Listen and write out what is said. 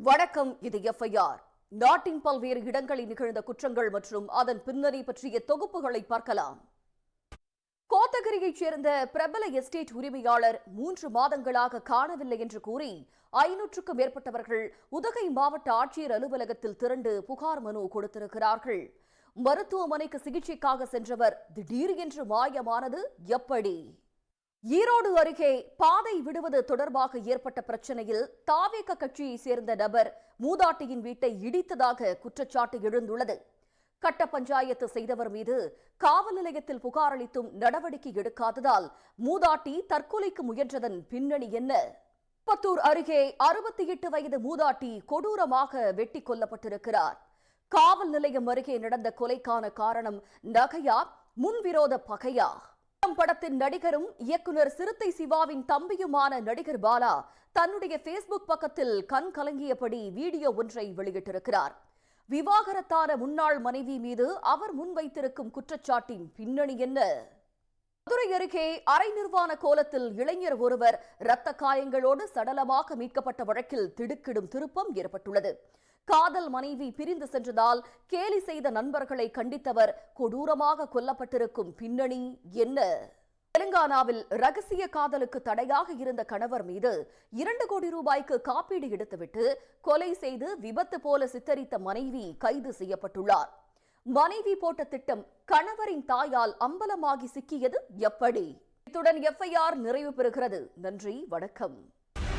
வணக்கம். இது FIR. நாட்டின் பல்வேறு இடங்களில் நிகழ்ந்த குற்றங்கள் மற்றும் அதன் பின்னணி பற்றிய தொகுப்புகளை பார்க்கலாம். கோத்தகிரியைச் சேர்ந்த பிரபல எஸ்டேட் உரிமையாளர் 3 மாதங்களாக காணவில்லை என்று கூறி 500க்கும் மேற்பட்டவர்கள் உதகை மாவட்ட ஆட்சியர் அலுவலகத்தில் திரண்டு புகார் மனு கொடுத்திருக்கிறார்கள். மருத்துவமனைக்கு சிகிச்சைக்காக சென்றவர் திடீரென்று மாயமானது எப்படி? ஈரோடு அருகே பாதை விடுவது தொடர்பாக ஏற்பட்ட பிரச்சனையில் தாவேக கட்சியை சேர்ந்த நபர் மூதாட்டியின் வீட்டை இடித்ததாக குற்றச்சாட்டு எழுந்துள்ளது. கட்ட பஞ்சாயத்து செய்தவர் மீது காவல் நிலையத்தில் புகார் அளித்தும் நடவடிக்கை எடுக்காததால் மூதாட்டி தற்கொலைக்கு முயன்றதன் பின்னணி என்ன? பத்தூர் அருகே 68 வயது மூதாட்டி கொடூரமாக வெட்டி கொல்லப்பட்டிருக்கிறார். காவல் நிலையம் அருகே நடந்த கொலைக்கான காரணம் நகையா, முன்விரோத பகையா? படத்தின் நடிகரும் இயக்குனர் சிறுத்தை சிவாவின் தம்பியுமான நடிகர் பாலா தன்னுடைய பேஸ்புக் பக்கத்தில் கண் கலங்கியபடி வீடியோ ஒன்றை வெளியிட்டிருக்கிறார். விவாகரத்தான முன்னாள் மனைவி மீது அவர் முன்வைத்திருக்கும் குற்றச்சாட்டின் பின்னணி என்ன? மதுரை அருகே அரை நிர்வாண கோலத்தில் இளைஞர் ஒருவர் இரத்த காயங்களோடு சடலமாக மீட்கப்பட்ட வழக்கில் திடுக்கிடும் திருப்பம் ஏற்பட்டுள்ளது. காதல் மனைவி பிரிந்து சென்றதால் கேலி செய்த நண்பர்களை கண்டித்தவர் கொடூரமாக கொல்லப்பட்டிருக்கும் பின்னணி என்ன? தெலுங்கானாவில் ரகசிய காதலுக்கு தடையாக இருந்த கணவர் மீது 2 கோடி ரூபாய்க்கு காப்பீடு எடுத்துவிட்டு கொலை செய்து விபத்து போல சித்தரித்த மனைவி கைது செய்யப்பட்டுள்ளார். மனைவி போட்ட திட்டம் கணவரின் தாயால் அம்பலமாகி சிக்கியது எப்படி? இத்துடன் FIR நிறைவு பெறுகிறது. நன்றி, வணக்கம்.